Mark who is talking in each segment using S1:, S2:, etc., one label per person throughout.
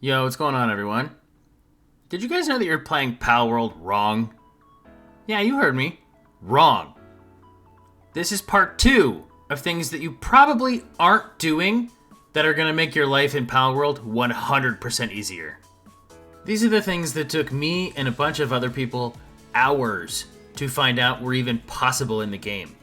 S1: Yo, what's going on, everyone? Did you guys know that you're playing Palworld wrong? Yeah, you heard me. Wrong. This is part 2 of things that you probably aren't doing that are going to make your life in Palworld 100% easier. These are the things that took me and a bunch of other people hours to find out were even possible in the game.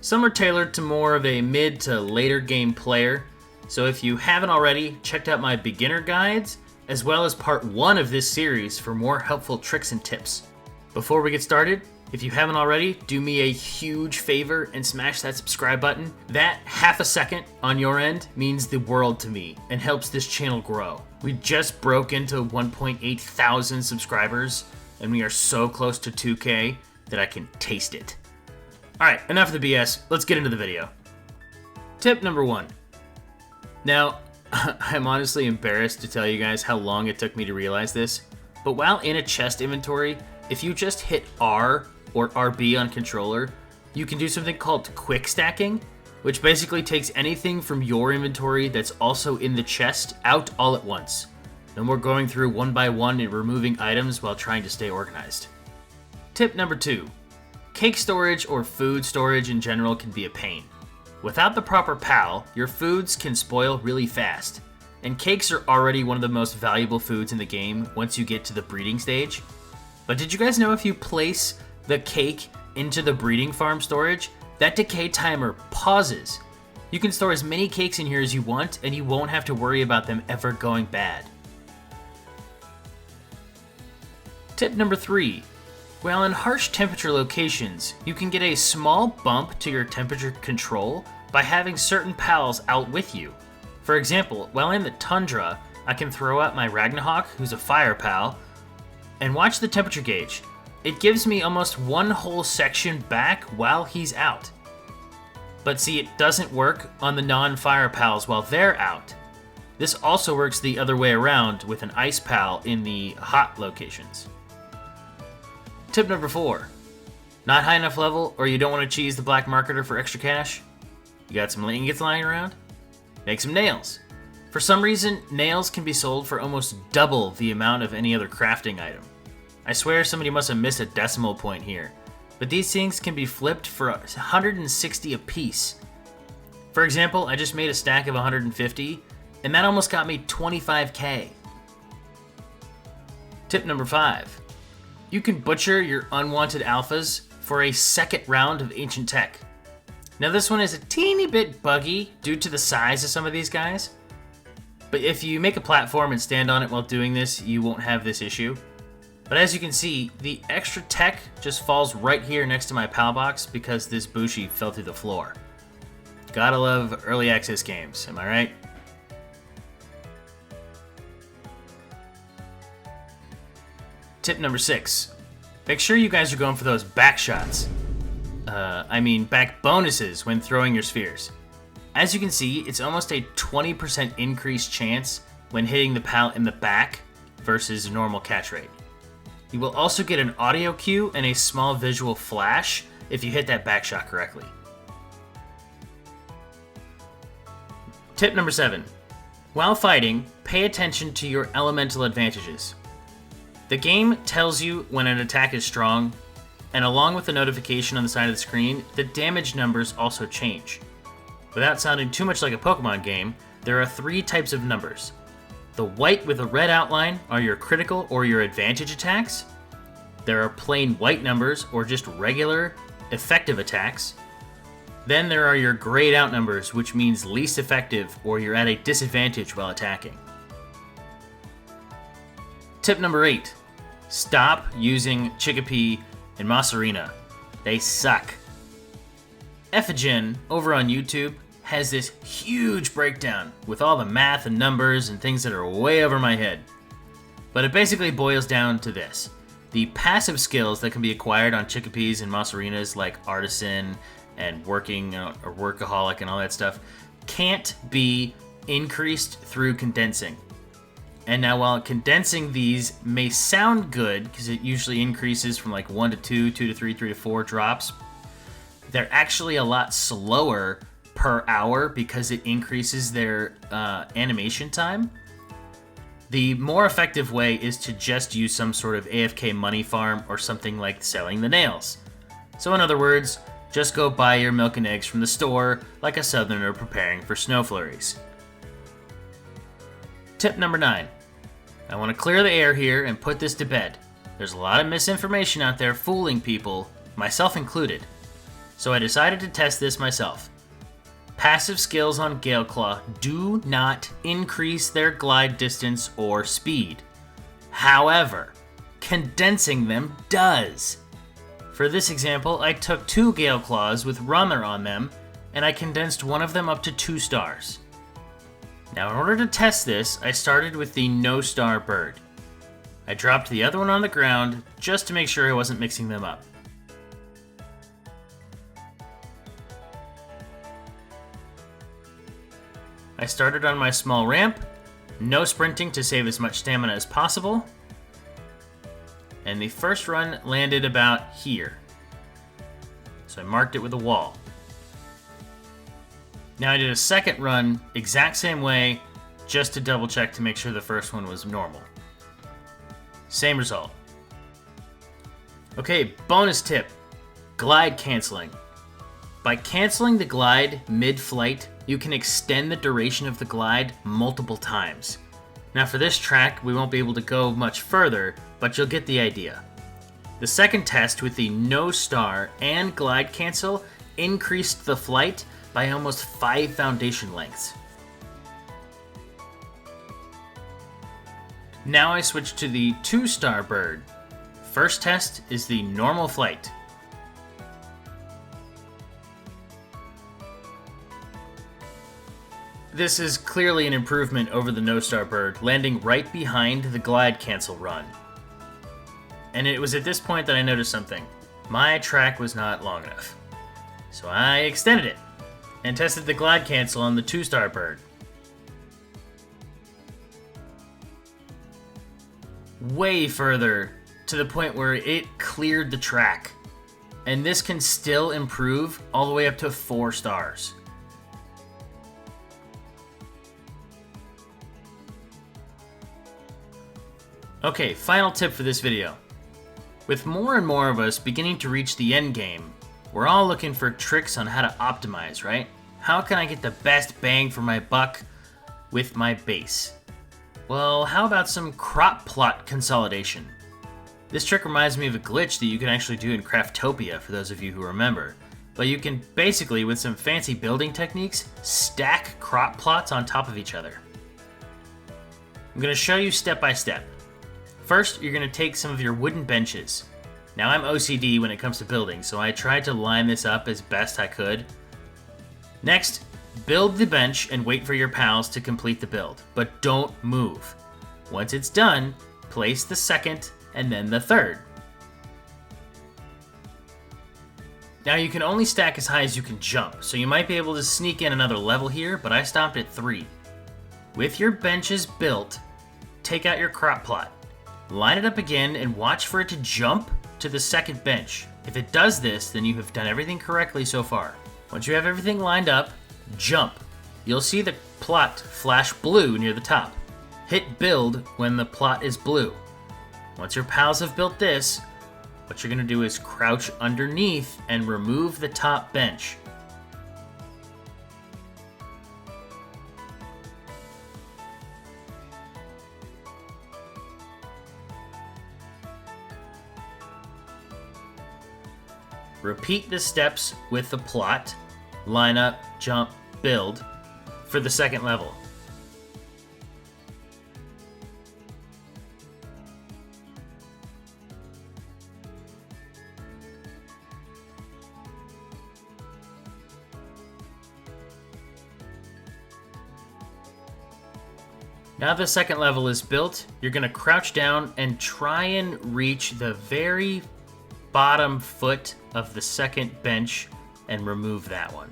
S1: Some are tailored to more of a mid to later game player, so if you haven't already, checked out my beginner guides, as well as part 1 of this series for more helpful tricks and tips. Before we get started, if you haven't already, do me a huge favor and smash that subscribe button. That half a second on your end means the world to me and helps this channel grow. We just broke into 1.8 thousand subscribers, and we are so close to 2K that I can taste it. Alright, enough of the BS, let's get into the video. Tip number 1. Now, I'm honestly embarrassed to tell you guys how long it took me to realize this, but while in a chest inventory, if you just hit R or RB on controller, you can do something called quick stacking, which basically takes anything from your inventory that's also in the chest out all at once. No more going through one by one and removing items while trying to stay organized. Tip number 2. Cake storage or food storage in general can be a pain. Without the proper PAL, your foods can spoil really fast, and cakes are already one of the most valuable foods in the game once you get to the breeding stage. But did you guys know if you place the cake into the breeding farm storage, that decay timer pauses? You can store as many cakes in here as you want, and you won't have to worry about them ever going bad. Tip number 3. While in harsh temperature locations, you can get a small bump to your temperature control by having certain pals out with you. For example, while in the tundra, I can throw out my Ragnarok, who's a fire pal, and watch the temperature gauge. It gives me almost one whole section back while he's out. But see, it doesn't work on the non-fire pals while they're out. This also works the other way around with an ice pal in the hot locations. Tip number 4. Not high enough level, or you don't want to cheese the black marketer for extra cash? You got some ingots lying around? Make some nails. For some reason, nails can be sold for almost double the amount of any other crafting item. I swear somebody must have missed a decimal point here, but these things can be flipped for 160 a piece. For example, I just made a stack of 150, and that almost got me 25k. Tip number 5. You can butcher your unwanted alphas for a second round of ancient tech. Now this one is a teeny bit buggy due to the size of some of these guys, but if you make a platform and stand on it while doing this, you won't have this issue. But as you can see, the extra tech just falls right here next to my PAL box because this Bushi fell through the floor. Gotta love early access games, am I right? Tip number 6. Make sure you guys are going for those back shots. Back bonuses when throwing your spheres. As you can see, it's almost a 20% increased chance when hitting the PAL in the back versus normal catch rate. You will also get an audio cue and a small visual flash if you hit that back shot correctly. Tip number 7. While fighting, pay attention to your elemental advantages. The game tells you when an attack is strong, and along with the notification on the side of the screen, the damage numbers also change. Without sounding too much like a Pokemon game, there are 3 types of numbers. The white with a red outline are your critical or your advantage attacks. There are plain white numbers or just regular effective attacks. Then there are your grayed out numbers, which means least effective or you're at a disadvantage while attacking. Tip number 8. Stop using Chickapee and Masarina. They suck. Effigen over on YouTube has this huge breakdown with all the math and numbers and things that are way over my head. But it basically boils down to this. The passive skills that can be acquired on Chickapees and Masarinas like Artisan and Working or Workaholic and all that stuff can't be increased through condensing. And now while condensing these may sound good, because it usually increases from like 1 to 2, 2 to 3, 3 to 4 drops, they're actually a lot slower per hour because it increases their animation time. The more effective way is to just use some sort of AFK money farm or something like selling the nails. So in other words, just go buy your milk and eggs from the store like a southerner preparing for snow flurries. Tip number 9. I want to clear the air here and put this to bed. There's a lot of misinformation out there fooling people, myself included. So I decided to test this myself. Passive skills on Galeclaw do not increase their glide distance or speed. However, condensing them does. For this example, I took 2 Galeclaws with Runner on them, and I condensed one of them up to 2 stars. Now in order to test this, I started with the No Star Bird. I dropped the other one on the ground just to make sure I wasn't mixing them up. I started on my small ramp, no sprinting to save as much stamina as possible, and the first run landed about here. So I marked it with a wall. Now I did a second run, exact same way, just to double check to make sure the first one was normal. Same result. Okay, bonus tip, glide canceling. By canceling the glide mid-flight, you can extend the duration of the glide multiple times. Now for this track, we won't be able to go much further, but you'll get the idea. The second test with the No Star and glide cancel increased the flight by almost 5 foundation lengths. Now I switch to the 2-star bird. First test is the normal flight. This is clearly an improvement over the No Star Bird, landing right behind the glide cancel run. And it was at this point that I noticed something. My track was not long enough. So I extended it and tested the glide cancel on the 2-star bird. Way further, to the point where it cleared the track. And this can still improve all the way up to 4 stars. Okay, final tip for this video. With more and more of us beginning to reach the end game, we're all looking for tricks on how to optimize, right? How can I get the best bang for my buck with my base? Well, how about some crop plot consolidation? This trick reminds me of a glitch that you can actually do in Craftopia, for those of you who remember. But you can basically, with some fancy building techniques, stack crop plots on top of each other. I'm going to show you step by step. First, you're going to take some of your wooden benches. Now I'm OCD when it comes to building, so I tried to line this up as best I could. Next, build the bench and wait for your pals to complete the build, but don't move. Once it's done, place the second and then the third. Now you can only stack as high as you can jump, so you might be able to sneak in another level here, but I stopped at 3. With your benches built, take out your crop plot. Line it up again and watch for it to jump to the second bench. If it does this, then you have done everything correctly so far. Once you have everything lined up, jump. You'll see the plot flash blue near the top. Hit build when the plot is blue. Once your pals have built this, what you're going to do is crouch underneath and remove the top bench. Repeat the steps with the plot, line up, jump, build, for the second level. Now the second level is built, you're going to crouch down and try and reach the very bottom foot of the second bench and remove that one.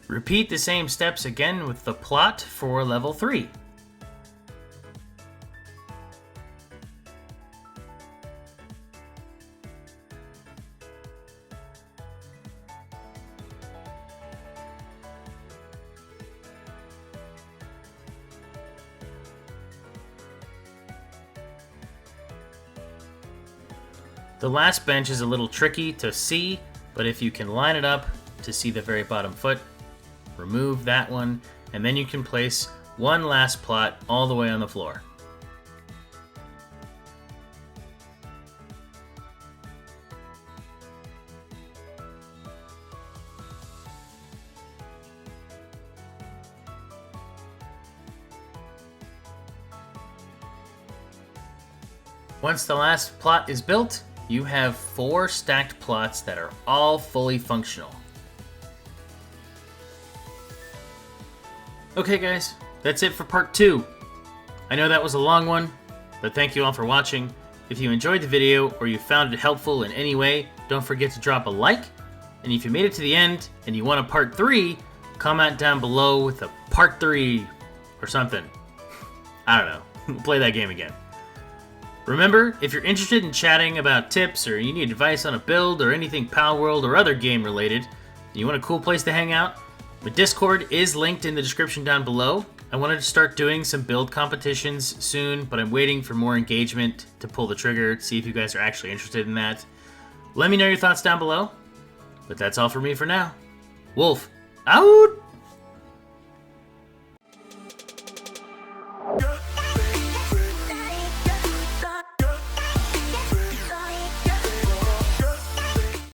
S1: Repeat the same steps again with the plot for level 3. The last bench is a little tricky to see, but if you can line it up to see the very bottom foot, remove that one, and then you can place one last plot all the way on the floor. Once the last plot is built, you have 4 stacked plots that are all fully functional. Okay guys, that's it for part 2. I know that was a long one, but thank you all for watching. If you enjoyed the video or you found it helpful in any way, don't forget to drop a like. And if you made it to the end and you want a part 3, comment down below with a part 3 or something. I don't know, we'll play that game again. Remember, if you're interested in chatting about tips or you need advice on a build or anything Palworld or other game related, and you want a cool place to hang out, my Discord is linked in the description down below. I wanted to start doing some build competitions soon, but I'm waiting for more engagement to pull the trigger to see if you guys are actually interested in that. Let me know your thoughts down below, but that's all for me for now. Wolf, out!